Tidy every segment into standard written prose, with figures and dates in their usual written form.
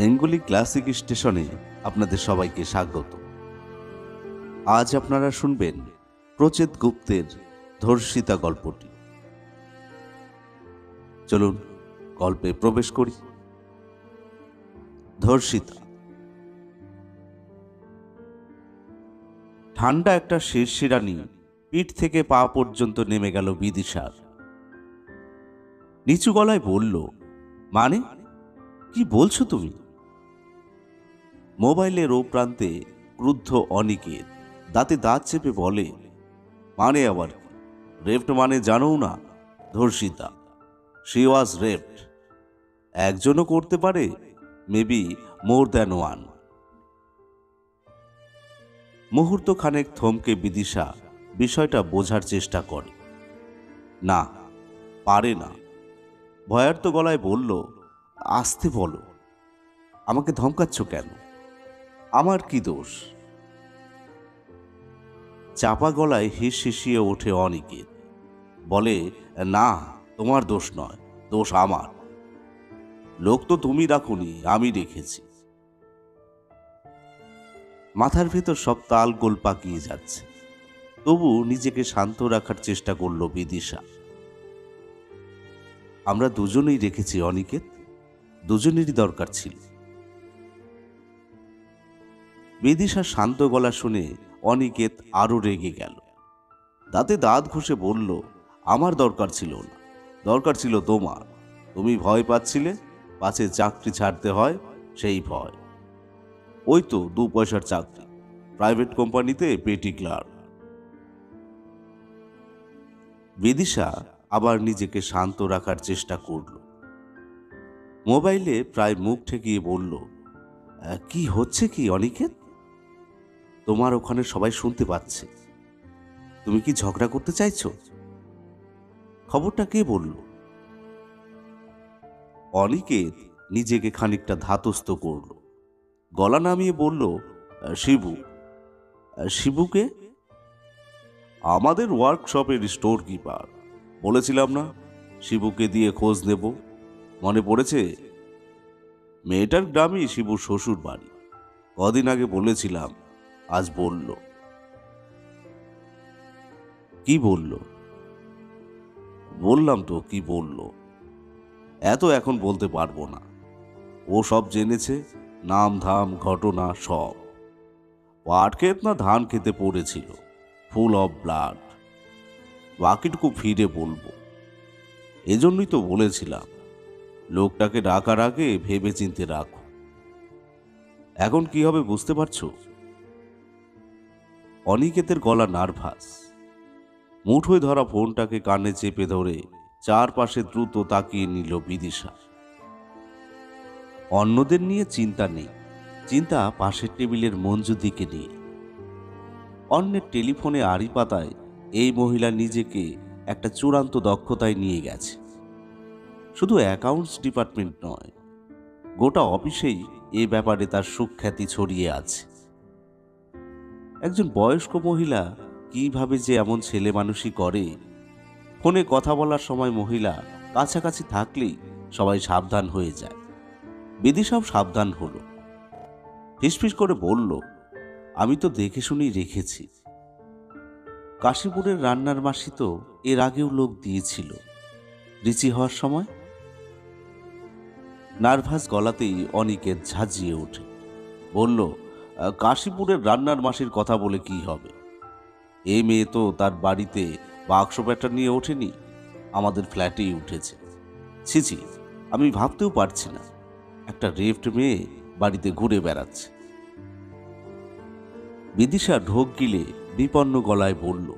Bengali classic স্টেশনে আপনাদের সবাইকে স্বাগত। আজ আপনারা শুনবেন প্রচেত গুপ্তের ধর্ষিতা গল্পটি। চলুন গল্পে প্রবেশ করি। ধর্ষিতা। ঠান্ডা একটা শিরশিরানি পিঠ থেকে পা পর্যন্ত নেমে গেল বিদিশার। নিচু গলায় বলল, মানে কি বলছো তুমি? মোবাইলের ও প্রান্তে ক্রুদ্ধ অনিকেত দাঁতে দাঁত চেপে বলে, মানে আবার কি? রেপ্ট মানে জানো না? ধর্ষিতা। She was raped. একজনও করতে পারে, মেবি মোর দ্যান ওয়ান। মুহূর্ত খানেক থমকে বিদিশা বিষয়টা বোঝার চেষ্টা করে। না, পারে না। ভয়ার্ত গলায় বলল, আসতে বলো। আমাকে ধমকাচ্ছ কেন? আমার কি দোষ? চাপা গলায় হিস হিসিয়ে ওঠে অনিকেত। বলে, না, তোমার দোষ নয়, দোষ আমার। লোক তো তুমি রাখুনি, আমি রেখেছি। মাথার ভেতর সব তাল গোল পাকিয়ে যাচ্ছে, তবু নিজেকে শান্ত রাখার চেষ্টা করল বিদিশা। আমরা দুজনেই রেখেছি অনিকেত, দুজনেরই দরকার ছিল। বিদিশার শান্ত গলা শুনে অনিকেত আরো রেগে গেল। দাঁতে দাঁত ঘষে বলল, আমার দরকার ছিল না, দরকার ছিল তোমার। তুমি ভয় পাচ্ছিলে, পাছে চাকরি ছাড়তে হয়, সেই ভয়। ওই তো 2 পয়সার চাকরি, প্রাইভেট কোম্পানিতে পেটি ক্লার্ক। বিদিশা আবার নিজেকে শান্ত রাখার চেষ্টা করল। মোবাইলে প্রায় মুখ ঠেকিয়ে বলল, কি হচ্ছে কি অনিকেত? তোমার ওখানে সবাই শুনতে পাচ্ছে। তুমি কি ঝগড়া করতে চাইছো? খবরটা কে বলল? অনিকেত নিজেকে খানিকটা ধাতস্থ করল। গলা নামিয়ে বলল, শিবু। শিবুকে? আমাদের ওয়ার্কশপের স্টোর কিপার। বলেছিলাম না শিবুকে দিয়ে খোঁজ নেব, মনে পড়েছে? মেয়েটার গ্রামই শিবুর শ্বশুর বাড়ি। কদিন আগে বলেছিলাম, আজ বলল। কি বলল? বললাম তো কি বলল। এত এখন বলতে পারবো না। ও সব জেনেছে, নাম ধাম ঘটনা সব। পাট ক্ষেত না ধান খেতে পড়েছিল, ফুল অফ ব্লাড। বাকিটুকু ফিরে বলবো। এজন্যই তো বলেছিলাম, লোকটাকে ডাকার আগে ভেবে চিনতে রাখো। এখন কি হবে বুঝতে পারছো? অনিকেতের গলা নার্ভাস। মুঠোয় ধরা ফোনটাকে কানে চেপে ধরে চারপাশে দ্রুত তাকিয়ে নিল বিদিশা। অন্যদের নিয়ে চিন্তা নেই, চিন্তা পাশের টেবিলের মঞ্জুদিকে নিয়ে। অন্যের টেলিফোনে আড়ি পাতায় এই মহিলা নিজেকে একটা চূড়ান্ত দক্ষতায় নিয়ে গেছে। শুধু অ্যাকাউন্টস ডিপার্টমেন্ট নয়, গোটা অফিসেই এ ব্যাপারে তার সুখ্যাতি ছড়িয়ে আছে। একজন বয়স্ক মহিলা কিভাবে যে এমন ছেলে মানুষই করে। ফোনে কথা বলার সময় মহিলা কাছাকাছি থাকলেই সবাই সাবধান হয়ে যায়। বিদিশাও সাবধান হলো। ফিসফিস করে বলল, আমি তো দেখে শুনেই রেখেছি। কাশীপুরের রান্নার মাসি তো এর আগেও লোক দিয়েছিল, রিচি হওয়ার সময়। নার্ভাস গলাতেই অনিকেত ঝাঁঝিয়ে ওঠে। বলল, কাশীপুরের রান্নার মাসির কথা বলে কি হবে? এই মেয়ে তো তার বাড়িতে বাক্স প্যাটার নিয়ে ওঠেনি, আমাদের ফ্ল্যাটেই উঠেছে। ছিছি, আমি ভাবতেও পারছি না একটা রেপ্ট মেয়ে বাড়িতে ঘুরে বেড়াচ্ছে। বিদিশা ঢোক গিলে বিপন্ন গলায় বলল,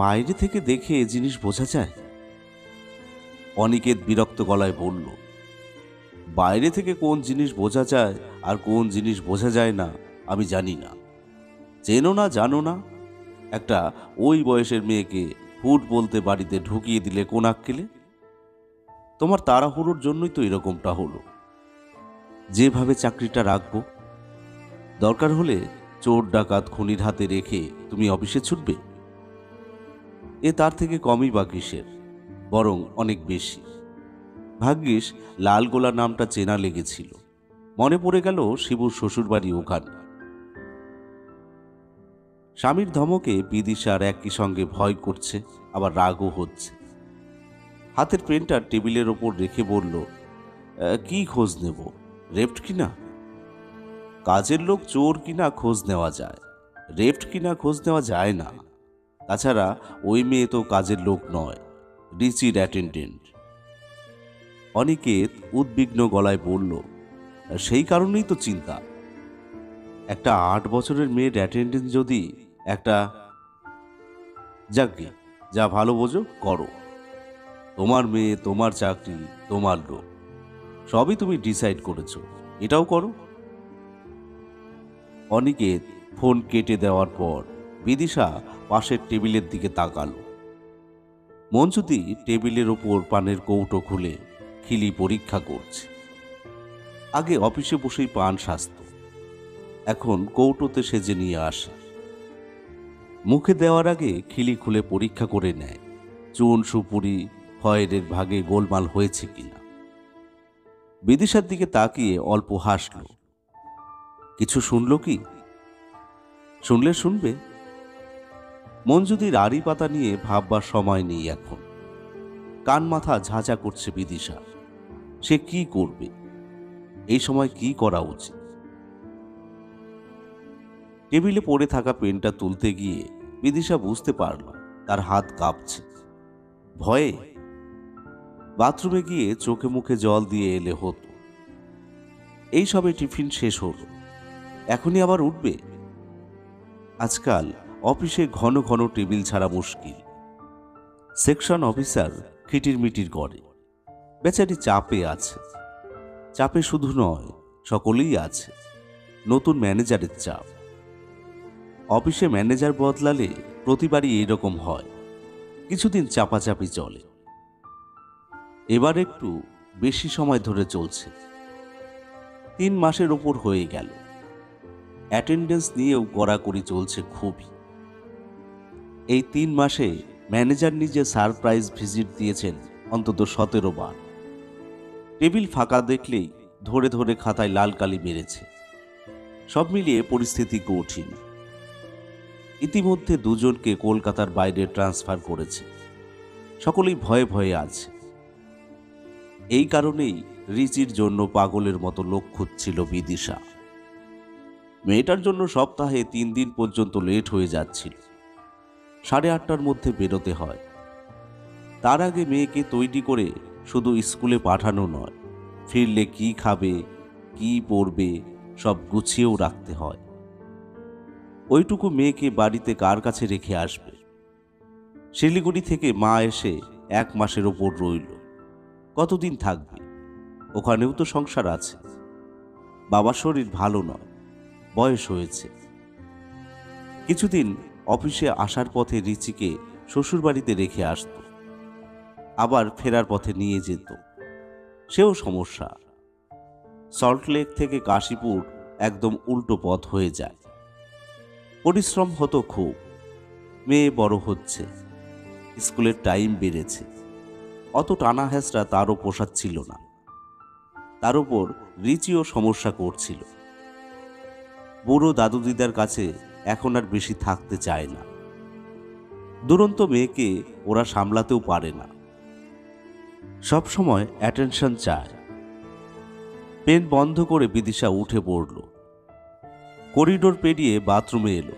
বাইরে থেকে দেখে জিনিস বোঝা যায়। অনিকেত বিরক্ত গলায় বলল, বাইরে থেকে কোন জিনিস বোঝা যায় আর কোন জিনিস বোঝা যায় না আমি জানি না। চেনো না, জানো না? একটা ওই বয়সের মেয়েকে হুট বলতে বাড়িতে ঢুকিয়ে দিলে কোন আক্কেলে? তোমার তাড়াহুড়োর জন্যই তো এরকমটা হলো। যেভাবে চাকরিটা রাখবো, দরকার হলে চোর ডাকাত খুনির হাতে রেখে তুমি অফিসে ছুটবে। এ তার থেকে কমই বা কিসের, বরং অনেক বেশি। ভাগ্যিস লালগোলা নামটা চেনা লেগেছিল। মনে পড়ে গেল শিবুর শ্বশুরবাড়ি ওখানে। স্বামীর ধমকে বিদিশার একই সঙ্গে ভয় করছে, আবার রাগও হচ্ছে। হাতের পেনটা টেবিলের ওপর রেখে বলল, কি খোঁজ নেব? রেফট কিনা? কাজের লোক চোর কিনা খোঁজ নেওয়া যায়, রেফট কিনা খোঁজ নেওয়া যায় না। তাছাড়া ওই মেয়ে তো কাজের লোক নয়, রিচির অ্যাটেন্ডেন্ট। অনিকেত উদ্বিগ্ন গলায় বলল, সেই কারণেই তো চিন্তা। একটা 8 বছরের মেয়ের অ্যাটেন্ডেন্ট যদি একটা... যাকগে, যা ভালো বোঝো করো। তোমার মেয়ে, তোমার চাকরি, তোমার লোক, সবই তুমি ডিসাইড করেছো, এটাও করো। অনিকেত ফোন কেটে দেওয়ার পর বিদিশা পাশের টেবিলের দিকে তাকালো। মঞ্জুদি টেবিলের ওপর পানের কৌটো খুলে খিলি পরীক্ষা করছে। আগে অফিসে বসেই পান সাজত, এখন কৌটোতে সেজে নিয়ে আসে। মুখে দেওয়ার আগে খিলি খুলে পরীক্ষা করে নেয় চুন সুপুরি ফয়েরের ভাগে গোলমাল হয়েছে কিনা। বিদিশার দিকে তাকিয়ে অল্প হাসল। কিছু শুনল কি? শুনলে শুনবে। মঞ্জুদির আড়ি পাতা নিয়ে ভাববার সময় নেই এখন। কান মাথা ঝাঁঝা করছে বিদিশা। সে কি করবে? এই সময় কি করা উচিত? টেবিলে পড়ে থাকা পেনটা তুলতে গিয়ে বিদিশা বুঝতে পারল তার হাত কাঁপছে। ভয়ে বাথরুমে গিয়ে চোখে মুখে জল দিয়ে এলে হতো। এই সবে টিফিন শেষ হলো, এখনই আবার উঠবে? আজকাল অফিসে ঘন ঘন টেবিল ছাড়া মুশকিল। সেকশন অফিসার খিটির মিটির করে, বেচারি চাপে আছে। চাপে শুধু নয়, সকলেই আছে। নতুন ম্যানেজারের চাপ। অফিসে ম্যানেজার বদলালে প্রতিবারই এইরকম হয়, কিছুদিন চাপাচাপি চলে। এবার একটু বেশি সময় ধরে চলছে। 3 মাসের ওপর হয়ে গেল। অ্যাটেন্ডেন্স নিয়েও কড়াকড়ি চলছে খুবই। এই 3 মাসে ম্যানেজার নিজে সারপ্রাইজ ভিজিট দিয়েছেন অন্তত 17 বার। টেবিল ফাঁকা দেখলেই ধরে ধরে খাতায় লাল কালি মেরেছে। সব মিলিয়ে পরিস্থিতি কঠিন। ইতিমধ্যে 2 জনকে কলকাতার বাইরে ট্রান্সফার করেছে। সকলেই ভয়ে ভয়ে আছে। এই কারণেই রিচির জন্য পাগলের মতো লোক খুঁজছিল বিদিশা। মেয়েটার জন্য সপ্তাহে 3 দিন পর্যন্ত লেট হয়ে যাচ্ছিল। 8:30টার মধ্যে বেরোতে হয়। তার আগে মেয়েকে তৈরি করে শুধু স্কুলে পাঠানো নয়, ফিরলে কি খাবে, কি পরবে সব গুছিয়েও রাখতে হয়। ওইটুকু মেয়েকে বাড়িতে কার কাছে রেখে আসবে? শিলিগুড়ি থেকে মা এসে 1 মাসের ওপর রইল। কতদিন থাকবে? ওখানেও তো সংসার আছে। বাবার শরীর ভালো নয়, বয়স হয়েছে। কিছুদিন অফিসে আসার পথে রিচিকে শ্বশুরবাড়িতে রেখে আসত, আবার ফেরার পথে নিয়ে যেত। সেও সমস্যা। সল্টলেক থেকে কাশীপুর একদম উল্টো পথ হয়ে যায়। পরিশ্রম হতো খুব। মেয়ে বড় হচ্ছে, স্কুলের টাইম বেড়েছে। অত টানা হেঁচড়া তারও পোষাচ্ছিল না। তার উপর রিচিও সমস্যা করছিল। বুড়ো দাদু দিদার কাছে এখন আর বেশি থাকতে চায় না। দুরন্ত মেয়েকে ওরা সামলাতেও পারে না, সব সময় অ্যাটেনশন চায়। পেন বন্ধ করে বিদিশা উঠে পড়ল। করিডোর পেরিয়ে বাথরুমে এলো।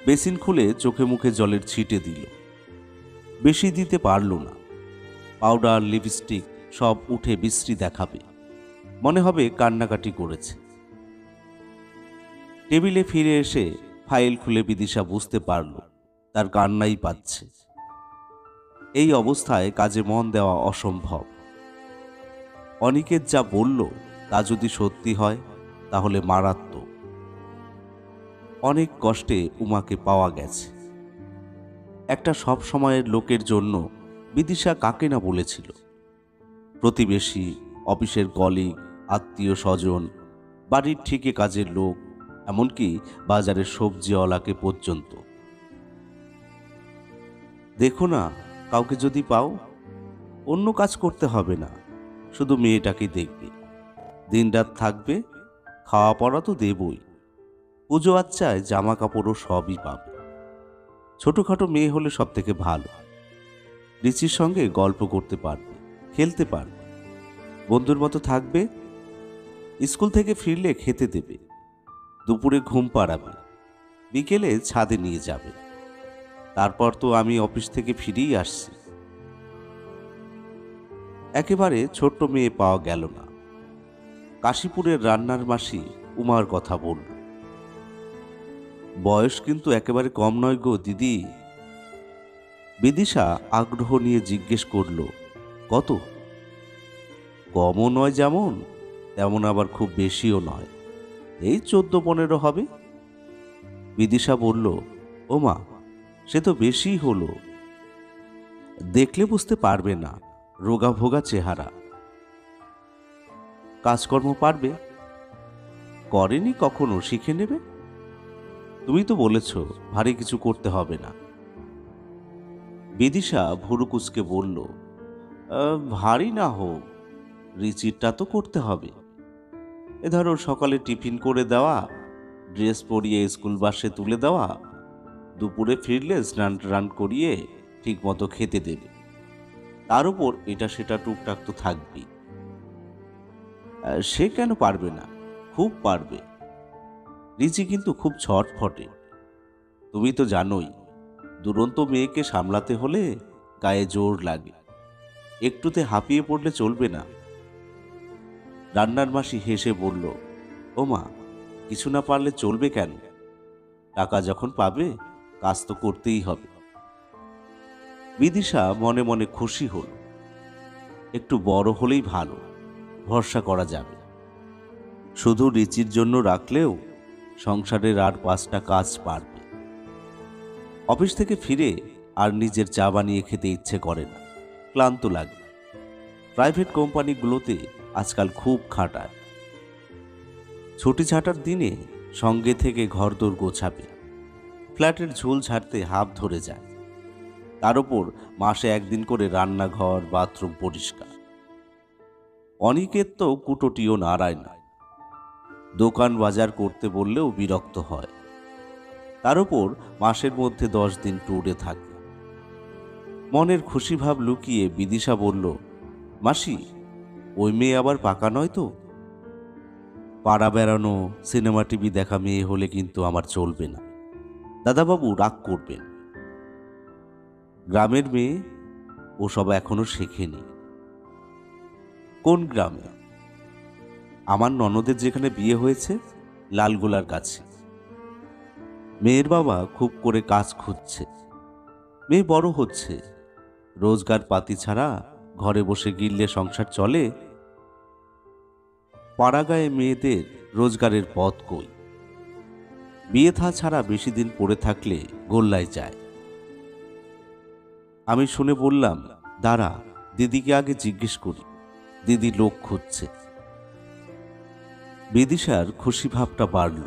বেসিন খুলে চোখে মুখে জলের ছিটে দিল। বেশি দিতে পারল না। পাউডার লিপস্টিক সব উঠে বিশ্রী দেখাবে, মনে হবে কান্নাকাটি করেছে। টেবিলে ফিরে এসে ফাইল খুলে বিদিশা বুঝতে পারল তার কান্নাই পাচ্ছে। এই অবস্থায় কাজে মন দেওয়া অসম্ভব। অনিকেত যা বলল তা যদি সত্যি হয় তাহলে মারাত্মক। অনেক কষ্টে উমাকে পাওয়া গেছে। একটা সব সময়ের লোকের জন্য বিদিশা কাকে না বলেছিল। প্রতিবেশী, অফিসের কলিগ, আত্মীয় স্বজন, বাড়ির ঠিকে কাজের লোক, এমনকি বাজারের সবজিওয়ালাকে পর্যন্ত। দেখো না, কাউকে যদি পাও। অন্য কাজ করতে হবে না, শুধু মেয়েটাকে দেখবে, দিনরাত থাকবে, খাওয়া পড়া তো দেবই, পুজো আচ্চায় জামা কাপড়ও সবই পাবে। ছোটখাটো মেয়ে হলে সব থেকে ভালো। রিচির সঙ্গে গল্প করতে পারবে, খেলতে পারবে, বন্ধুর মতো থাকবে। স্কুল থেকে ফিরলে খেতে দেবে, দুপুরে ঘুম পাড়াবে, বিকেলে ছাদে নিয়ে যাবে। তারপর তো আমি অফিস থেকে ফিরেই আসছি। একেবারে ছোট্ট মেয়ে পাওয়া গেল না। কাশীপুরের রান্নার মাসি উমার কথা বলল। বয়স কিন্তু একেবারে কম নয় গো দিদি। বিদিশা আগ্রহ নিয়ে জিজ্ঞেস করল, কত? কমও নয় যেমন, তেমন আবার খুব বেশিও নয়, এই 14-15 হবে। বিদিশা বলল, ওমা, সে তো বেশি হলো। দেখলে বুঝতে পারবে না, রোগা ভোগা চেহারা। কাজকর্ম পারবে? করেনি কখনো, শিখে নেবে। তুমি তো বলেছ ভারী কিছু করতে হবে না। বিদিশা ভুরু কুঁচকে বলল, ভারী না হোক, রিচিরটা তো করতে হবে। এ ধরো সকালে টিফিন করে দেওয়া, ড্রেস পরিয়ে স্কুল বাসে তুলে দেওয়া, দুপুরে ফিরলে স্নান টান করিয়ে ঠিক মতো খেতে দেবে। তার উপর এটা সেটা টুকটাক তো থাকবেই। সে কেন পারবে না, খুব পারবে। রিচি কিন্তু খুব ছটফটে, তুমি তো জানোই। দুরন্ত মেয়েকে সামলাতে হলে গায়ে জোর লাগে, একটুতে হাঁপিয়ে পড়লে চলবে না। রান্নার মাসি হেসে বলল, ওমা, কিছু না পারলে চলবে কেন? টাকা যখন পাবে, কাজ তো করতেই হবে। বিদিশা মনে মনে খুশি হল। একটু বড় হলেই ভালো, ভরসা করা যাবে। শুধু রিচির জন্য রাখলেও সংসারের আর 5টা কাজ পারবে। অফিস থেকে ফিরে আর নিজের চা বানিয়ে খেতে ইচ্ছে করে না, ক্লান্ত লাগে। প্রাইভেট কোম্পানিগুলোতে আজকাল খুব খাটায়। ছুটি ছাটার দিনে সঙ্গে থেকে ঘরদোর গোছাবে, ফ্ল্যাটের ঝুল ঝাড়তে হাঁপ ধরে যায়। তার উপর মাসে একদিন করে রান্নাঘর বাথরুম পরিষ্কার। অনিকেত তো কুটোটিও নাড়ায় না, দোকান বাজার করতে বললেও বিরক্ত হয়। তার উপর মাসের মধ্যে 10 দিন ট্যুরে থাকে। মনের খুশি ভাব লুকিয়ে বিদিশা বলল, মাসি, ওই মেয়ে আবার পাকা নয় তো? পাড়া বেড়ানো, সিনেমা টিভি দেখা মেয়ে হলে কিন্তু আমার চলবে না, দাদাবাবু রাগ করবেন। গ্রামের মেয়ে, ওসব এখনো শেখেনি। কোন গ্রামে? আমার ননদের যেখানে বিয়ে হয়েছে, লালগোলার কাছে। মেয়ের বাবা খুব করে কাজ খুঁজছে। মেয়ে বড় হচ্ছে, রোজগার পাতি ছাড়া ঘরে বসে গিললে সংসার চলে? পাড়াগাঁয়ে মেয়েদের রোজগারের পথ কই? বিয়ে থা ছাড়া বেশি দিন পড়ে থাকলে গোল্লায় যায়। আমি শুনে বললাম, দাঁড়া, দিদিকে আগে জিজ্ঞেস করি, দিদি লোক খুঁজছে। বিদিশার খুশি ভাবটা বাড়ল।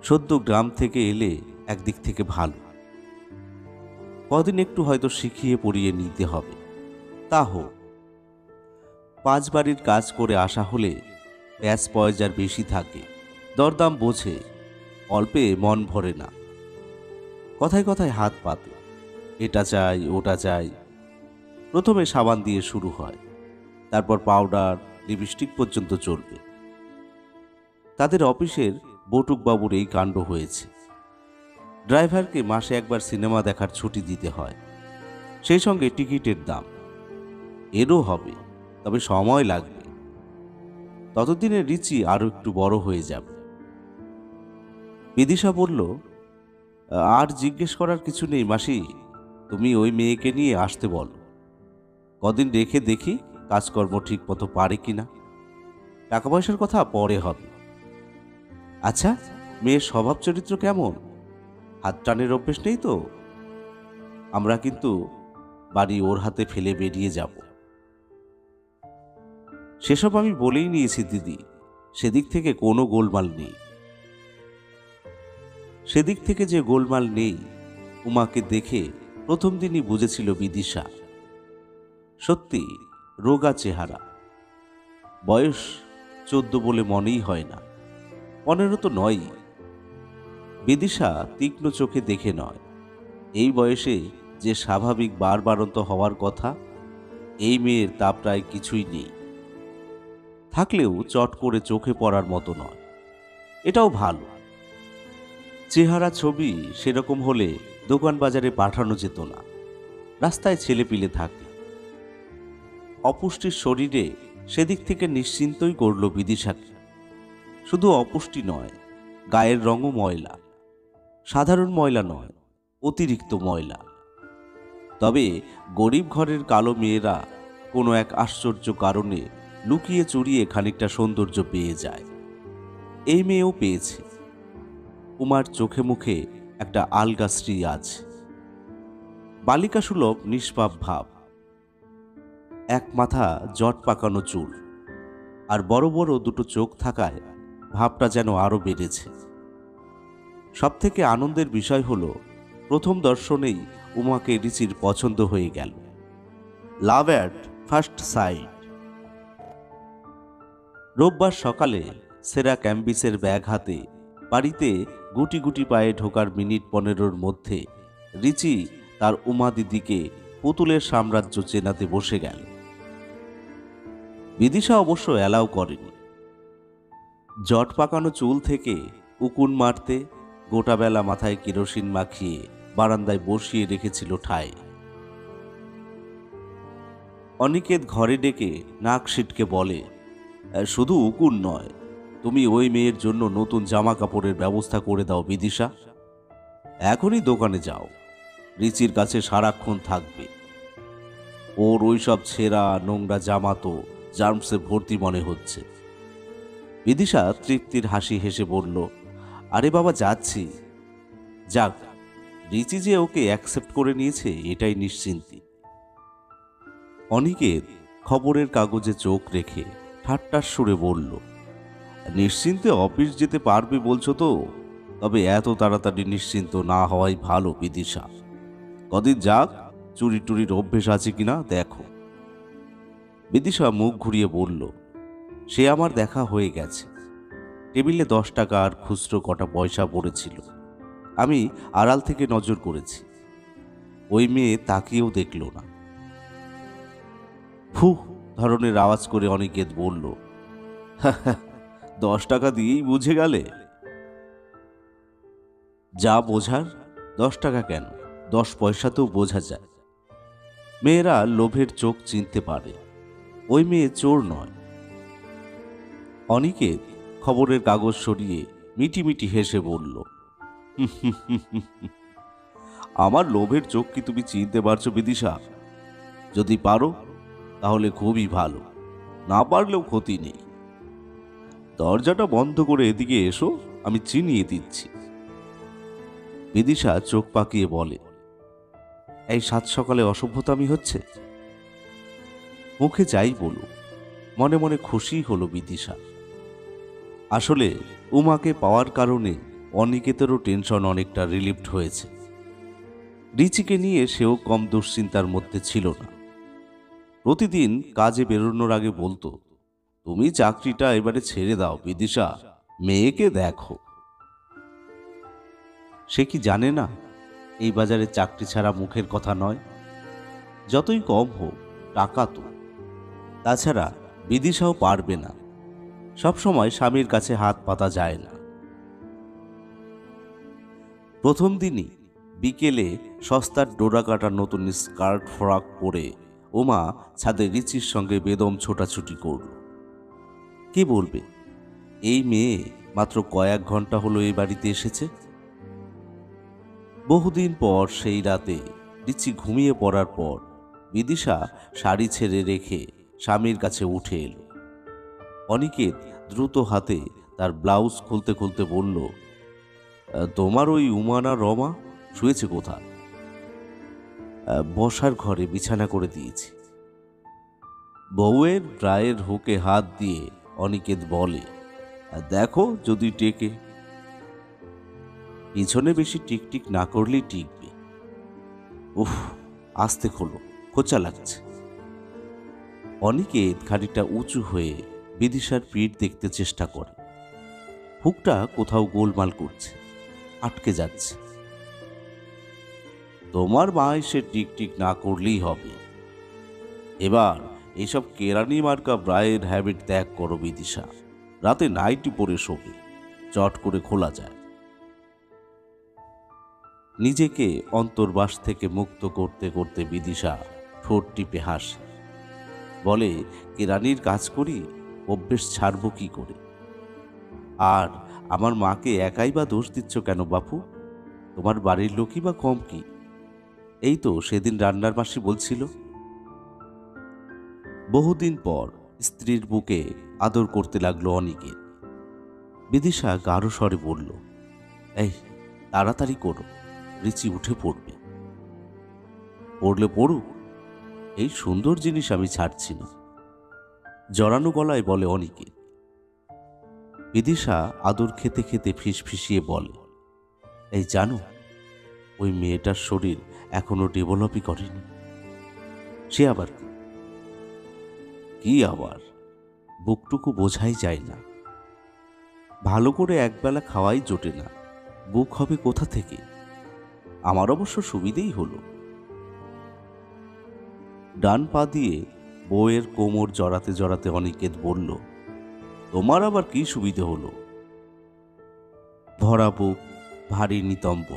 সদ্য গ্রাম থেকে এলে একদিক থেকে ভালো, কদিন একটু হয়তো শিখিয়ে পড়িয়ে নিতে হবে, তা হোক। 5 বাড়ির কাজ করে আসা হলে প্যাঁচ পয়সার বেশি থাকে, দরদাম বোঝে, অল্পে মন ভরে না। কথায় কথায় হাত পাতে, এটা চাই ওটা চাই। প্রথমে সাবান দিয়ে শুরু হয়, তারপর পাউডার লিপস্টিক পর্যন্ত চলবে। তাদের অফিসের বটুকবাবুর এই কাণ্ড হয়েছে। ড্রাইভারকে মাসে একবার সিনেমা দেখার ছুটি দিতে হয়, সেই সঙ্গে টিকিটের দাম। এরও হবে, তবে সময় লাগবে। ততদিনে রিচি আরো একটু বড় হয়ে যাবে। বিদিশা বলল, আর জিজ্ঞেস করার কিছু নেই মাসি, তুমি ওই মেয়েকে নিয়ে আসতে বলো। কদিন রেখে দেখি কাজকর্ম ঠিক মতো পারে কিনা। টাকা পয়সার কথা পরে হবে। আচ্ছা, মেয়ের স্বভাব চরিত্র কেমন? হাত টানের অভ্যেস নেই তো? আমরা কিন্তু বাড়ি ওর হাতে ফেলে বেরিয়ে যাব। সেসব আমি বলেই নিয়েছি দিদি, সেদিক থেকে কোনো গোলমাল নেই। সেদিক থেকে যে গোলমাল নেই, উমাকে দেখে প্রথম দিনই বুঝেছিল বিদিশা। সত্যি রোগা চেহারা। বয়স 14 বলে মনেই হয় না, 15 তো নয়ই। বিদিশা তীক্ষ্ণ চোখে দেখে নয়, এই বয়সে যে স্বাভাবিক বাড়ন্ত হওয়ার কথা, এই মেয়ের তা প্রায় কিছুই নেই। থাকলেও চট করে চোখে পড়ার মতো নয়, এটাও ভালো। চেহারা ছবি সেরকম হলে দোকান বাজারে পাঠানো যেত না, রাস্তায় ছেলেপিলে থাকে। অপুষ্টির শরীরে সেদিক থেকে নিশ্চিন্তই করল বিদিশাকে। শুধু অপুষ্টি নয়, গায়ের রঙও ময়লা। সাধারণ ময়লা নয়, অতিরিক্ত ময়লা। তবে গরিব ঘরের কালো মেয়েরা কোনো এক আশ্চর্য কারণে লুকিয়ে চুরিয়ে খানিকটা সৌন্দর্য পেয়ে যায়। এই মেয়েও পেয়েছে। উমার চোখে মুখে একটা আলগা শ্রী আছে, বালিকাসুলভ নিষ্পাপ ভাব, এক মাথা জট পাকানো চুল, আর বড় বড় দুটো চোখ থাকায় ভাবটা যেন আরো বেড়েছে। সবথেকে আনন্দের বিষয় হলো, প্রথম দর্শনেই উমাকে রিচির পছন্দ হয়ে গেল। লাভ অ্যাট ফার্স্ট সাইট। রোববার সকালে সেরা ক্যাম্বিসের ব্যাগ হাতে বাড়িতে গুটি গুটি পায়ে ঢোকার মিনিট 15 মধ্যে রিচি তার উমা দিদিকে পুতুলের সাম্রাজ্য চেনাতে বসে গেল। বিদিশা অবশ্য অ্যালাউ করেনি। জট পাকানো চুল থেকে উকুন মারতে গোটা বেলা মাথায় কেরোসিন মাখিয়ে বারান্দায় বসিয়ে রেখেছিল ঠায়। অনিকেত ঘরে ডেকে নাক সিটকে বলে, শুধু উকুন নয়, তুমি ওই মেয়ের জন্য নতুন জামা কাপড়ের ব্যবস্থা করে দাও বিদিশা। এখনই দোকানে যাও, রিচির কাছে সারাক্ষণ থাকবে। ওর ওইসব ছেঁড়া নোংরা জামা তো জার্মসে ভর্তি মনে হচ্ছে। বিদিশা তৃপ্তির হাসি হেসে বলল, আরে বাবা যাচ্ছি। যাক, রিচি যে ওকে অ্যাকসেপ্ট করে নিয়েছে এটাই নিশ্চিন্তি। অনিকেত খবরের কাগজে চোখ রেখে ঠাট্টার সুরে বলল, নিশ্চিন্তে অফিস যেতে পারবে বলছো তো? তবে এত তাড়াতাড়ি নিশ্চিন্ত না হওয়াই ভালো বিদিশা। কদিন যাক, চুরি টুরির অভ্যেস আছে কিনা দেখো। বিদিশা মুখ ঘুরিয়ে বলল, সে আমার দেখা হয়ে গেছে। টেবিলে 10 টাকা আর খুচরো কটা পয়সা পড়েছিল, আমি আড়াল থেকে নজর করেছি। ওই মেয়ে তাকিয়েও দেখল না। ফু ধরনের আওয়াজ করে অনিকেত বলল, 10 টাকা দিয়েই বুঝে গেলে? যা বোঝার 10 টাকা কেন, 10 পয়সাতেও বোঝা যায়। মেয়েরা লোভের চোখ চিনতে পারে, ওই মেয়ে চোর নয়। অনিকেত খবরের কাগজ সরিয়ে মিটিমিটি হেসে বলল, আমার লোভের চোখ কি তুমি চিনতে পারছো বিদিশা? যদি পারো তাহলে খুবই ভালো, না পারলেও ক্ষতি নেই। দরজাটা বন্ধ করে এদিকে এসো, আমি চিনিয়ে দিচ্ছি। বিদিশা চোখ পাকিয়ে বলে, এই সাত সকালে অসভ্যতামি হচ্ছে? মুখে যাই বলো, মনে মনে খুশি হলো বিদিশা। আসলে উমাকে পাওয়ার কারণে অনিকেতেরও টেনশন অনেকটা রিলিফড হয়েছে। রিচিকে নিয়ে সেও কম দুশ্চিন্তার মধ্যে ছিল না। প্রতিদিন কাজে বেরোনোর আগে বলতো, তুমি চাকরিটা এবারে ছেড়ে দাও বিদিশা, মেয়েকে দেখো। সে কি জানে না এই বাজারে চাকরি ছাড়া মুখের কথা নয়? যতই কম হোক, টাকা তো। তাছাড়া বিদিশাও পারবে না, সবসময় স্বামীর কাছে হাত পাতা যায় না। প্রথম দিনই বিকেলে সস্তার ডোরা কাটা নতুন স্কার্ট ফ্রক পরে উমা ছাদে রিচির সঙ্গে বেদম ছোটাছুটি করল। কি বলবে, এই মেয়ে মাত্র কয়েক ঘন্টা হলো এই বাড়িতে এসেছে। বহুদিন পর সেই রাতে রিচি ঘুমিয়ে পড়ার পর বিদিশা শাড়ি ছেড়ে রেখে স্বামীর কাছে উঠে এলো। অনিকেত দ্রুত হাতে তার ব্লাউজ খুলতে খুলতে বলল, তোমার ওই উমানা রমা শুয়েছে কোথায়? বসার ঘরে বিছানা করে দিয়েছি। বউয়ের ড্রায়ের হুকে হাত দিয়ে অনিকেত বলে, দেখো যদি টেকে। পিছনে বেশি টিকটিক না করলেই টিকবে। উফ, আস্তে খোলো, খোঁচা লাগছে। অনিকেত খানিকটা উঁচু হয়ে বিদিশার পিঠ দেখতে চেষ্টা করে। বুকটা কোথাও গোলমাল করছে, আটকে যাচ্ছে। তোমার মা এসে টিকটিক না করলেই হবে। এবার এইসব কেরানি মার্কা ব্রায়ের হ্যাবিট ত্যাগ করো বিদিশা। রাতে নাইটি পরে শোবে, চট করে খোলা যায়। নিজেকে অন্তর্বাস থেকে মুক্ত করতে করতে বিদিশা ঠোঁট টিপে হাসে, বলে, কেরানির কাজ করি, অভ্যেস ছাড়ব কি করে? আর আমার মাকে একাই বা দোষ দিচ্ছ কেন বাপু? তোমার বাড়ির লোকই বা কম কি? এই তো সেদিন রান্নার মাসি বলছিল। বহুদিন পর স্ত্রীর বুকে আদর করতে লাগলো অনিকেত। বিদিশা গাঢ় স্বরে বলল, এই তাড়াতাড়ি করো, রিচি উঠে পড়বে। পড়লে পড়ুক, এই সুন্দর জিনিস আমি ছাড়ছি না, জড়ানো গলায় বলে অনিকেত। বিদিশা আদর খেতে খেতে ফিসফিসিয়ে বলে, এই জানো, ওই মেয়েটার শরীর এখনো ডেভেলপই করেনি। সে আবার কি আবার? বুকটুকু বোঝাই যায় না। ভালো করে একবেলা খাওয়াই জোটে না, বুক হবে কোথা থেকে? আমার অবশ্য সুবিধেই হলো। ডান পা দিয়ে বউয়ের কোমর জড়াতে জড়াতে অনিকেত বলল, তোমার আবার কি সুবিধে হলো? ভরা বুক, ভারী নিতম্ব,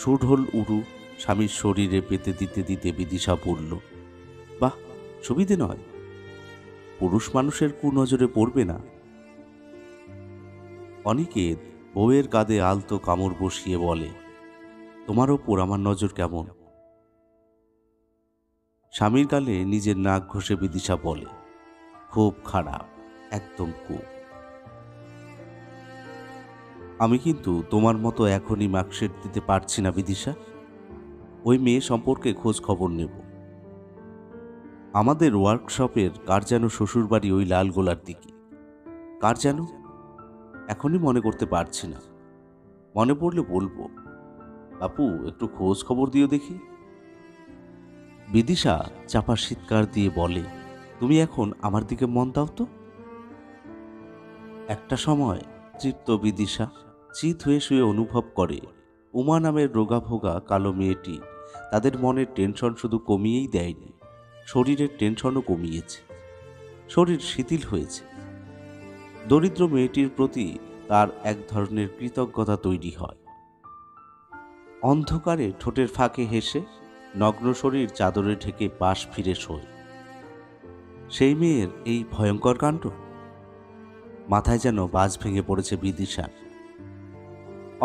সুঢল উরু স্বামীর শরীরে পেতে দিতে দিতে বিদিশা বলল, বাহ, সুবিধে নয়, পুরুষ মানুষের কুনজরে পড়বে না। অনিকেত বউয়ের কাঁধে আলতো কামড় বসিয়ে বলে, তোমার ওপর আমার নজর কেমন? স্বামীর গালে নিজের নাক ঘষে বিদিশা বলে, খুব খারাপ, একদম খুব। আমি কিন্তু তোমার মতো এখনই মার্কশিট দিতে পারছি না বিদিশা। ওই মেয়ে সম্পর্কে খোঁজ খবর নেব। আমাদের ওয়ার্কশপের কার যেন শ্বশুরবাড়ি ওই লালগোলার দিকে। কার যেন এখনই মনে করতে পারছি না, মনে পড়লে বলবো। বাপু, একটু খোঁজ খবর দিও দেখি। বিদিশা চাপা চিৎকার দিয়ে বলে, তুমি এখন আমার দিকে মন দাও তো। একটা সময় তৃপ্ত বিদিশা চিত হয়ে শুয়ে অনুভব করে, উমা নামের রোগাভোগা কালো মেয়েটি তাদের মনের টেনশন শুধু কমিয়েই দেয়নি, শরীরের টেনশনও কমিয়েছে। শরীর শিথিল হয়েছে। দরিদ্র মেয়েটির প্রতি তার এক ধরনের কৃতজ্ঞতা তৈরি হয়। অন্ধকারে ঠোঁটের ফাঁকে হেসে নগ্ন শরীর চাদরে ঢেকে পাশ ফিরে শোয়। সেই মেয়ের এই ভয়ঙ্কর কাণ্ড। মাথায় যেন বাজ ভেঙে পড়েছে বিদিশার।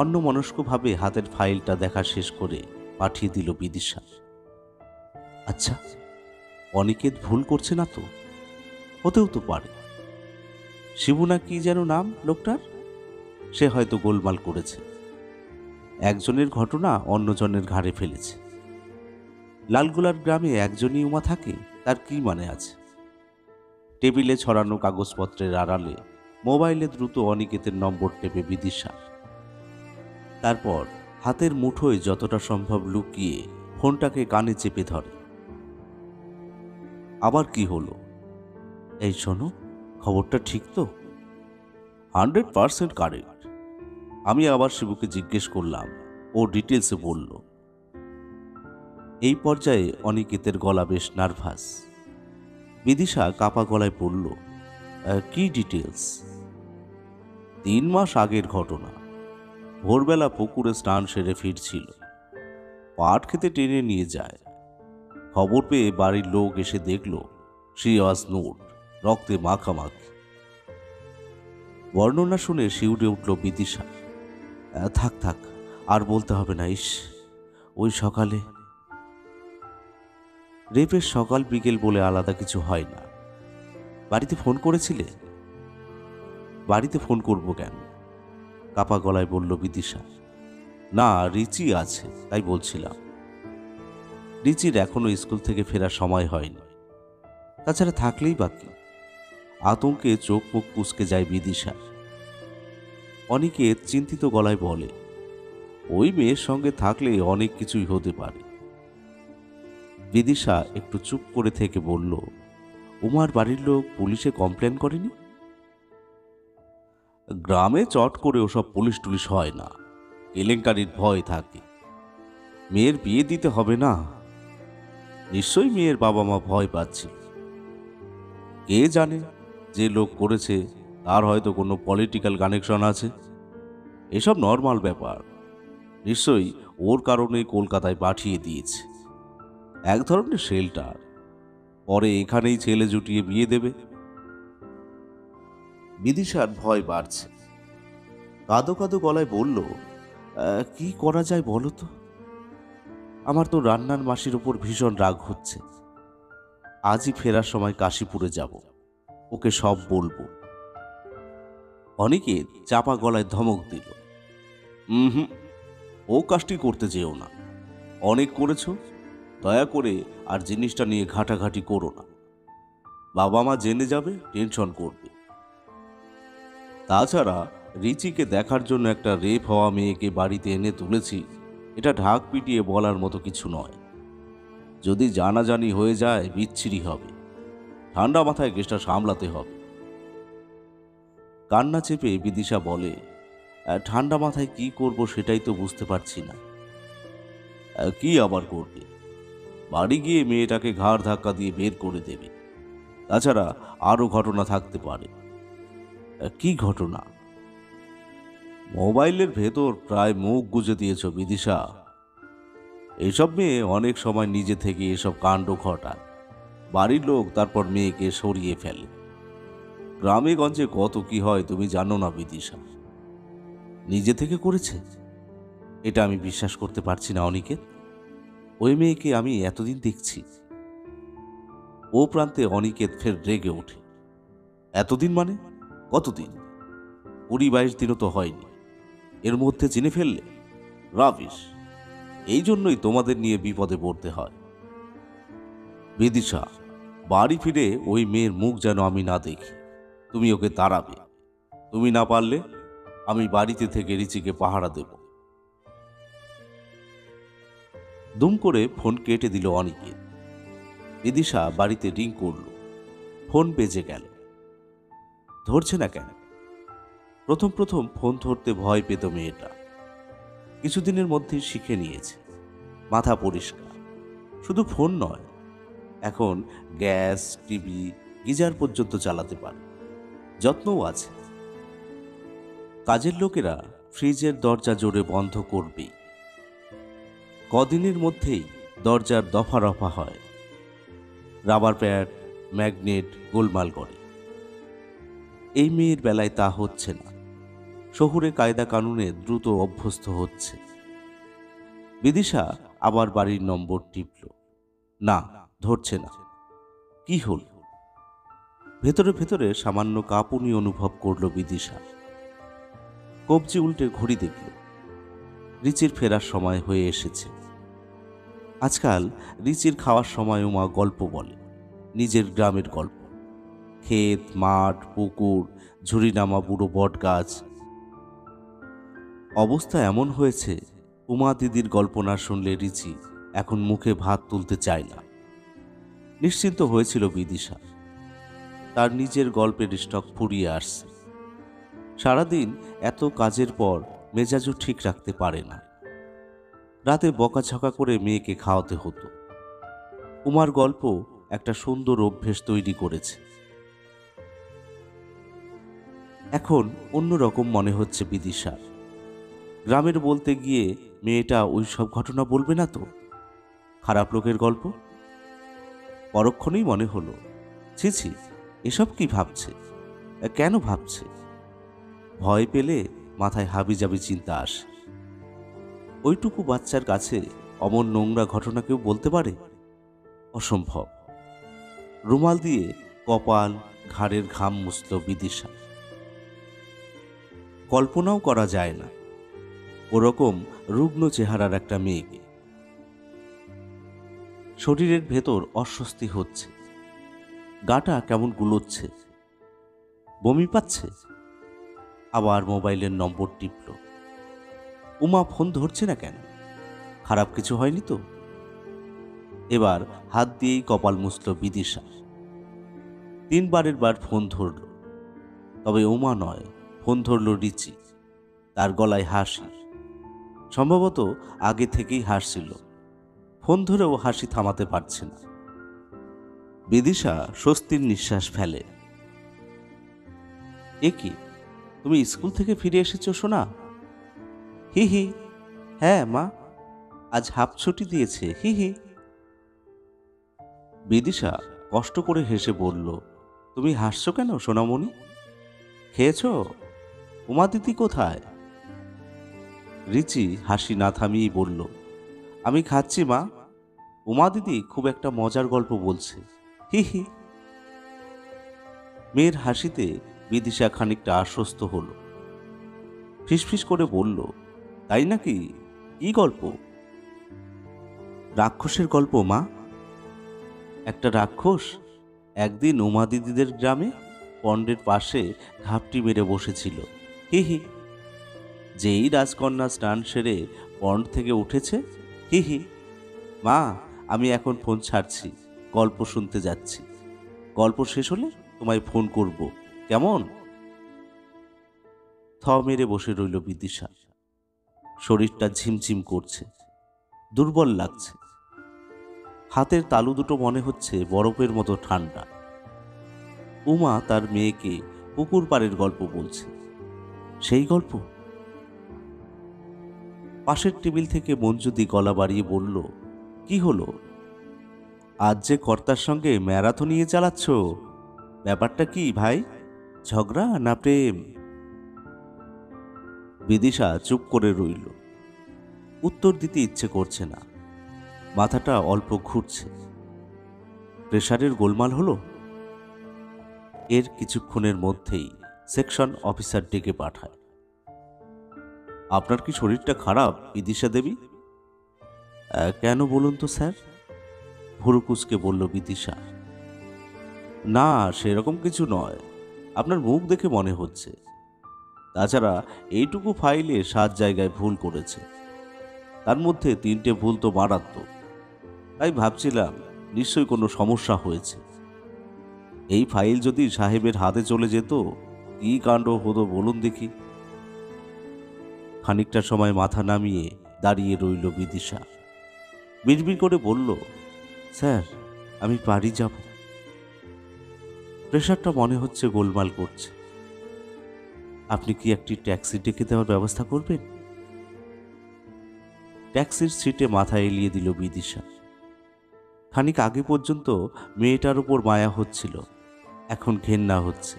অন্যমনস্কভাবে হাতের ফাইলটা দেখা শেষ করে পাঠিয়ে দিল বিদিশা। আচ্ছা, অনিকেত ভুল করছে না তো? হতেও তো পারে। শিবু না কি যেন নাম লোকটার, সে হয়তো গোলমাল করেছে, একজনের ঘটনা অন্যজনের ঘাড়ে ফেলেছে। লালগোলার গ্রামে একজনই উমা থাকে, তার কি মানে আছে? টেবিলে ছড়ানো কাগজপত্রের আড়ালে মোবাইলে দ্রুত অনিকেতের নম্বর টেপে বিদিশা। তারপর হাতের মুঠোয় যতটা সম্ভব লুকিয়ে ফোনটাকে কানে চেপে ধরে। আবার কি হলো? এই শোনো, খবরটা ঠিক তো? 100% কারেক্ট। আমি আবার শিবুকে জিজ্ঞেস করলাম, ও ডিটেলসে বলল। এই পর্যায়ে অনিকেতের গলা বেশ নার্ভাস। বিদিশা কাপা গলায় বলল, কি ডিটেলস? 3 মাস আগের ঘটনা। ভোরবেলা পুকুরে স্নান সেরে ফিরছিল, পাট খেতে টেনে নিয়ে যায়। খবর পেয়ে বাড়ির লোক এসে দেখল শি ওয়াজ নুড, রক্তে মাখামাখি। বর্ণনা শুনে শিউরে উঠল বিদিশা। থাক থাক, আর বলতে হবে না। ইস, ওই সকালে। রেপের সকাল বিকেল বলে আলাদা কিছু হয় না। বাড়িতে ফোন করেছিলে? বাড়িতে ফোন করব কেন? কাপা গলায় বলল বিদিশা। না, রিচি আছে তাই বলছিলাম। রিচির এখনো স্কুল থেকে ফেরার সময় হয়নি। তাছাড়া থাকলেই বাকি। আতঙ্কে চোখ মুখ কুঁচকে যায় বিদিশা। অনিকেত চিন্তিত গলায় বলে, ওই মেয়ের সঙ্গে থাকলে অনেক কিছুই হতে পারে। বিদিশা একটু চুপ করে থেকে বলল, উমার বাড়ির লোক পুলিশে কমপ্লেন করেনি? গ্রামে চট করে ওসব পুলিশ টুলিশ হয় না, কেলেঙ্কারির ভয় থাকে। মেয়ের বিয়ে দিতে হবে না? নিশ্চয়ই মেয়ের বাবা মা ভয় পাচ্ছে। কে জানে, যে লোক করেছে তার হয়তো কোনো পলিটিক্যাল কানেকশন আছে। এসব নর্মাল ব্যাপার। নিশ্চয়ই ওর কারণেই কলকাতায় পাঠিয়ে দিয়েছে, এক ধরনের শেল্টার। পরে এখানেই ছেলে জুটিয়ে বিয়ে দেবে। বিদিশার ভয় বাড়ছে। কাঁদো কাঁদো গলায় বলল, কি করা যায় বলো তো? আমার তো রান্নার মাসির উপর ভীষণ রাগ হচ্ছে। আজই ফেরার সময় কাশীপুরে যাব, ওকে সব বলবো। অনেকে চাপা গলায় ধমক দিল, হুম, ও কাজটি করতে যেও না, অনেক করেছ, দয়া করে আর জিনিসটা নিয়ে ঘাটাঘাটি করো না। বাবা মা জেনে যাবে, টেনশন করবে। তাছাড়া রিচিকে দেখার জন্য একটা রেপ হওয়া মেয়েকে বাড়িতে এনে তুলেছি, এটা ঢাক পিটিয়ে বলার মতো কিছু নয়। যদি জানাজানি হয়ে যায় বিচ্ছিরি হবে। ঠান্ডা মাথায় কেসটা সামলাতে হবে। কান্না চেপে বিদিশা বলে, ঠান্ডা মাথায় কি করব সেটাই তো বুঝতে পারছি না। কি আবার করবে? বাড়ি গিয়ে মেয়েটাকে ঘাড় ধাক্কা দিয়ে বের করে দেবে। তাছাড়া আরো ঘটনা থাকতে পারে। কি ঘটনা? মোবাইলের ভেতর প্রায় মুখ গুজে দিয়েছ বিদিশা। এইসব মেয়ে অনেক সময় নিজে থেকে এসব কাণ্ড ঘটায়, বাড়ির লোক তারপর মেয়েকে সরিয়ে ফেলে। গ্রামে গঞ্জে কত কি হয় তুমি জানো না বিদিশা। নিজে থেকে করেছে? এটা আমি বিশ্বাস করতে পারছি না অনিকেত। ওই মেয়েকে আমি এতদিন দেখছি। ও প্রান্তে অনিকেত ফের রেগে ওঠে। এতদিন মানে কতদিন? 20-22 দিনও তো হয়নি, এর মধ্যে চিনে ফেললে? রাবিশ। এই জন্যই তোমাদের নিয়ে বিপদে পড়তে হয়। বিদিশা, বাড়ি ফিরে ওই মেয়ের মুখ যেন আমি না দেখি। তুমি ওকে তাড়াবে। তুমি না পারলে আমি বাড়িতে থেকে রিচিকে পাহারা দেব। দুম করে ফোন কেটে দিল অনিকেত। বিদিশা বাড়িতে রিং করল। ফোন বেজে গেল। ধরছে না কেন? প্রথম প্রথম ফোন ধরতে ভয় পেত মেয়েটা। কিছুদিনের মধ্যে শিখে নিয়েছে। মাথা পরিষ্কার। শুধু ফোন নয়, এখন গ্যাস, টিভি, গিজার পর্যন্ত চালাতে পারে। যত্নও আছে। কাজের লোকেরা ফ্রিজের দরজা জোরে বন্ধ করবেই। কদিনের মধ্যেই দরজার দফা রফা হয়। রাবার প্যাড, ম্যাগনেট গোলমাল করে। এই মেয়ের বেলায় তা হচ্ছে না। শহুরে কায়দা কানুনে দ্রুত অভ্যস্ত হচ্ছে। বিদিশা আবার বাড়ির নম্বর টিপল। না, ধরছে না। কি হল? ভেতরে ভেতরে সামান্য কাঁপুনি অনুভব করল বিদিশা। কবজি উল্টে ঘড়ি দেখল। রিচির ফেরার সময় হয়ে এসেছে। আজকাল রিচির খাওয়ার সময় মা গল্প বলে, নিজের গ্রামের গল্প। ক্ষেত, মাঠ, পুকুর, ঝুড়ি নামা বুড়ো বট গাছ। অবস্থা এমন হয়েছে, উমা দিদির গল্প না শুনলে রিচি এখন মুখে ভাত তুলতে চায় না। নিশ্চিন্ত হয়েছিল বিদিশা। তার নিজের গল্পের স্টক ফুরিয়ে আসছে। সারাদিন এত কাজের পর মেজাজও ঠিক রাখতে পারে না। রাতে বকাঝকা করে মেয়েকে খাওয়াতে হতো। উমার গল্প একটা সুন্দর অভ্যেস তৈরি করেছে। এখন অন্যরকম মনে হচ্ছে বিদিশার। গ্রামের বলতে গিয়ে মেয়েটা ওই সব ঘটনা বলবে না তো? খারাপ লোকের গল্প? পরক্ষণেই মনে হলো, ছি ছি, এসব কি ভাবছে? কেন ভাবছে? ভয় পেলে মাথায় হাবিজাবি চিন্তা আসে। ওইটুকু বাচ্চার কাছে অমন নোংরা ঘটনা কেউ বলতে পারে? অসম্ভব। রুমাল দিয়ে কপাল, ঘাড়ের ঘাম মুছল বিদিশা। কল্পনাও করা যায় না ওরকম রুগ্ন চেহারার একটা মেয়েকে। শরীরের ভেতর অস্বস্তি হচ্ছে। গাটা কেমন গুলোচ্ছে। বমি পাচ্ছে। আবার মোবাইলের নম্বর টিপল। উমা ফোন ধরছে না কেন? খারাপ কিছু হয়নি তো? এবার হাত দিয়েই কপাল মুছল বিদিশা। 3বারের বার ফোন ধরল, তবে উমা নয়, ফোন ধরল রিচি। তার গলায় হাসি, সম্ভবত আগে থেকেই হাসছিল। ফোন ধরেও হাসি থামাতে পারছে না। বিদিশা স্বস্তির নিঃশ্বাস ফেলে। এ কি, তুমি স্কুল থেকে ফিরে এসেছো সোনা? হি হি। হ্যাঁ মা, আজ হাফ ছুটি দিয়েছে, হি হি। বিদিশা কষ্ট করে হেসে বলল, তুমি হাসছো কেন সোনামণি? খেয়েছো? উমা দিদি কোথায়? রিচি হাসি না থামিয়েই বলল, আমি খাচ্ছি মা। উমা দিদি খুব একটা মজার গল্প বলছে, হি হি। মেয়ের হাসিতে বিদিশা খানিকটা আশ্বস্ত হল। ফিসফিস করে বলল, তাই নাকি? কি গল্প? রাক্ষসের গল্প মা। একটা রাক্ষস একদিন উমা দিদিদের গ্রামে পন্ডের পাশে ঘাপটি মেরে বসেছিল, হি হি। যেই রাজকন্যা স্নান সেরে পন্ড থেকে উঠেছে, হি হি। মা, আমি এখন ফোন ছাড়ছি, গল্প শুনতে যাচ্ছি। গল্প শেষ হলে তোমায় ফোন করব, কেমন? থ মেরে বসে রইল বিদিশা। শরীরটা ঝিমঝিম করছে, দুর্বল লাগছে। হাতের তালু দুটো মনে হচ্ছে বরফের মতো ঠান্ডা। উমা তার মেয়েকে পুকুর পাড়ের গল্প বলছে। সেই গল্প? পাশের টেবিল থেকে মঞ্জুদি গলা বাড়িয়ে বলল, কি হলো? আজ যে কর্তার সঙ্গে ম্যারাথন নিয়ে চালাচ্ছ, ব্যাপারটা কি ভাই? ঝগড়া না প্রেম? বিদিশা চুপ করে রইল। উত্তর দিতে ইচ্ছে করছে না, মাথাটা অল্প ঘুরছে। প্রেসারের গোলমাল হলো। এর কিছুক্ষণের মধ্যেই সেকশন অফিসার ডেকে পাঠায়। আপনার কি শরীরটা খারাপ বিদিশা দেবী? কেন বলুন তো স্যার? ভুরুকুচকে বলল বিদিশা। না, সেরকম কিছু নয়, আপনার মুখ দেখে মনে হচ্ছে। তাছাড়া এইটুকু ফাইলে 7 জায়গায় ভুল করেছে, তার মধ্যে 3টে ভুল তো মারাত্মক। তাই ভাবছিলাম নিশ্চয়ই কোনো সমস্যা হয়েছে। এই ফাইল যদি সাহেবের হাতে চলে যেত, কি কাণ্ড হতো বলুন দেখি। খানিকটা সময় মাথা নামিয়ে দাঁড়িয়ে রইল বিদিশা। বিড়বিড় করে বলল, স্যার, আমি বাড়ি যাব। প্রেশারটা মনে হচ্ছে গোলমাল করছে। আপনি কি একটি ট্যাক্সি ডেকে দেওয়ার ব্যবস্থা করবেন? ট্যাক্সির সিটে মাথা এলিয়ে দিল বিদিশা। খানিক আগে পর্যন্ত মেয়েটার উপর মায়া হচ্ছিল, এখন ঘেন্না হচ্ছে।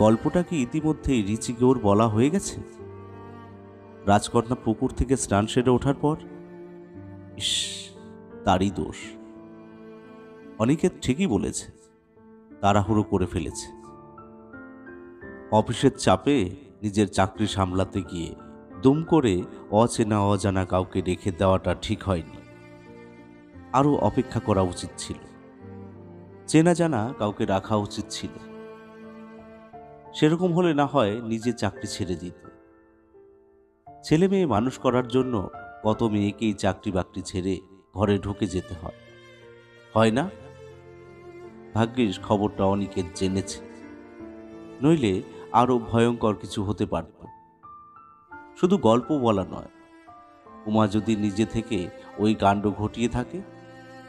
গল্পটা কি ইতিমধ্যেই রিচিকে ওর বলা হয়ে গেছে? রাজকন্যা পুকুর থেকে স্নান সেরে ওঠার পর? ইস, তারই দোষ। অনিকেত ঠিকই বলেছে, তাড়াহুড়ো করে ফেলেছে। অফিসের চাপে নিজের চাকরি সামলাতে গিয়ে দুম করে অচেনা অজানা কাউকে রেখে দেওয়াটা ঠিক হয়নি। আরও অপেক্ষা করা উচিত ছিল। চেনা জানা কাউকে রাখা উচিত ছিল। সেরকম হলে না হয় নিজে চাকরি ছেড়ে দিত। ছেলে মেয়ে মানুষ করার জন্য কত মেয়েকেই চাকরি বাকরি ছেড়ে ঘরে ঢুকে যেতে হয়, হয় না? ভাগ্যিস খবরটা অনিকেত জেনেছে, নইলে আরো ভয়ঙ্কর কিছু হতে পারত। শুধু গল্প বলা নয়, উমা যদি নিজে থেকে ওই কাণ্ড ঘটিয়ে থাকে,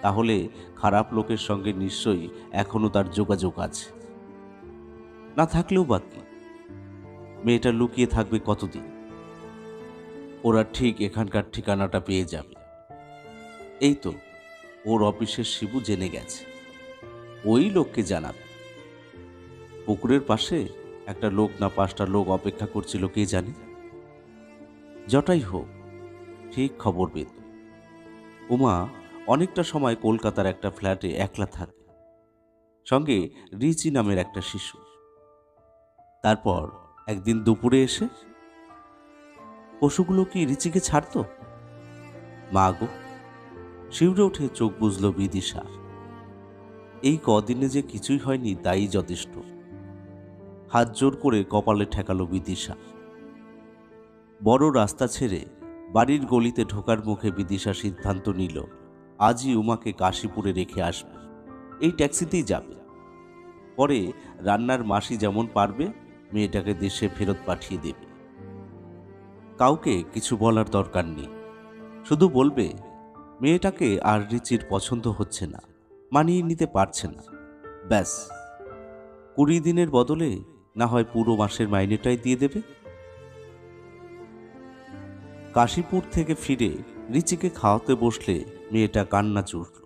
তাহলে খারাপ লোকের সঙ্গে নিশ্চয়ই এখনো তার যোগাযোগ আছে। না থাকলেও বাকি, মেয়েটা লুকিয়ে থাকবে কতদিন? ওরা ঠিক এখানকার ঠিকানাটা পেয়ে যাবে। এই তো ওর অফিসের শিবু জেনে গেছে, ওই লোককে জানাবে। পুকুরের পাশে একটা লোক না 5টা লোক অপেক্ষা করছিল কে জানে। যটাই হোক, ঠিক খবর পেত। উমা অনেকটা সময় কলকাতার একটা ফ্ল্যাটে একলা থাকে, সঙ্গে রিচি নামের একটা শিশু। তারপর একদিন দুপুরে এসে, পশুগুলো কি রিচিকে ছাড়ত? মা গো, শিউরে উঠে চোখ বুঝল বিদিশা। এই কদিনে যে কিছুই হয়নি তাই যথেষ্ট। হাত জোর করে কপালে ঠেকালো বিদিশা। বড় রাস্তা ছেড়ে বাড়ির গলিতে ঢোকার মুখে বিদিশা সিদ্ধান্ত নিল আজই উমাকে কাশীপুরে রেখে আসবে। এই ট্যাক্সিতেই যাবে। পরে রান্নার মাসি যেমন পারবে মেয়েটাকে দেশে ফেরত পাঠিয়ে দেবে। কাউকে কিছু বলার দরকার নেই, শুধু বলবে মেয়েটাকে আর রিচির পছন্দ হচ্ছে না, মানিয়ে নিতে পারছে না। ব্যাস, 20 দিনের বদলে না হয় পুরো মাসের মাইনেটাই দিয়ে দেবে। কাশীপুর থেকে ফিরে রিচিকে খাওয়াতে বসলে মেয়েটা কান্না জুড়ল।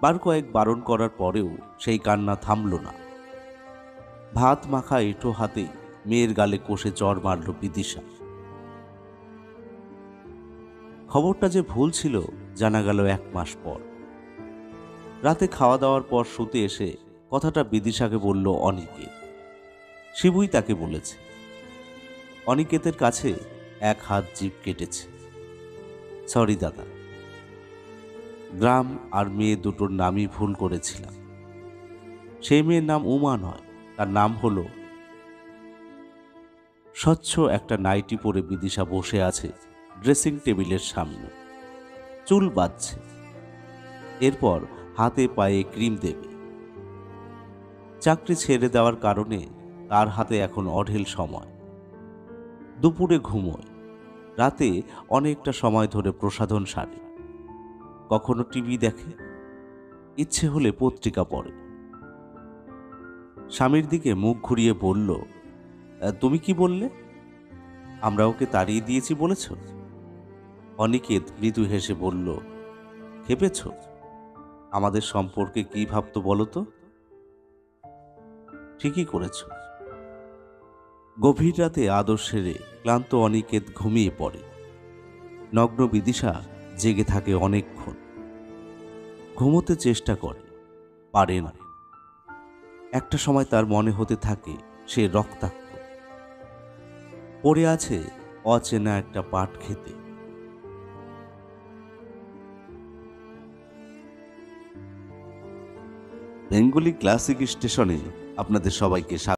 বার কয়েক বারণ করার পরেও সেই কান্না থামল না। ভাত মাখা এঁটো হাতে মেয়ের গালে কষে চড় মারল বিদিশা। খবরটা যে ভুল ছিল জানা গেল 1 মাস পর। রাতে খাওয়া দাওয়ার পর শুতে এসে কথাটা বিদিশাকে বলল অনিকেত। শিবুই তাকে বলেছে। অনিকেতের কাছে 1 হাত জিভ কেটেছে। সরি দাদা, গ্রাম আর মেয়ে দুটোর নামই ভুল করেছিলাম। সেই মেয়ের নাম উমা নয়, তার নাম হলো। স্বচ্ছ একটা নাইটি পরে বিদিশা বসে আছে ড্রেসিং টেবিলের সামনে, চুল বাঁধছে। এরপর হাতে পায়ে ক্রিম দেবে। চাকরি ছেড়ে দেওয়ার কারণে তার হাতে এখন অঢেল সময়। দুপুরে ঘুমোয়, রাতে অনেকটা সময় ধরে প্রসাধন সারে। কখনো টিভি দেখে, ইচ্ছে হলে পত্রিকা পড়ে। স্বামীর দিকে মুখ ঘুরিয়ে বলল, তুমি কি বললে? আমরা ওকে তাড়িয়ে দিয়েছি বলেছ? অনিকেত মৃদু হেসে বলল, খেপেছ? আমাদের সম্পর্কে কি ভাবতো বলো তো? ঠিকই করেছ। গভীর রাতে আদর সেরে ক্লান্ত অনিকেত ঘুমিয়ে পড়ে। নগ্ন বিদিশা জেগে থাকে অনেকক্ষণ। ঘুমোতে চেষ্টা করে, পারে না। একটা সময় তার মনে হতে থাকে সে রক্তাক্ত, পড়ে আছে অচেনা একটা পাট খেতে। বেঙ্গলি ক্লাসিক স্টেশনে আপনাদের সবাইকে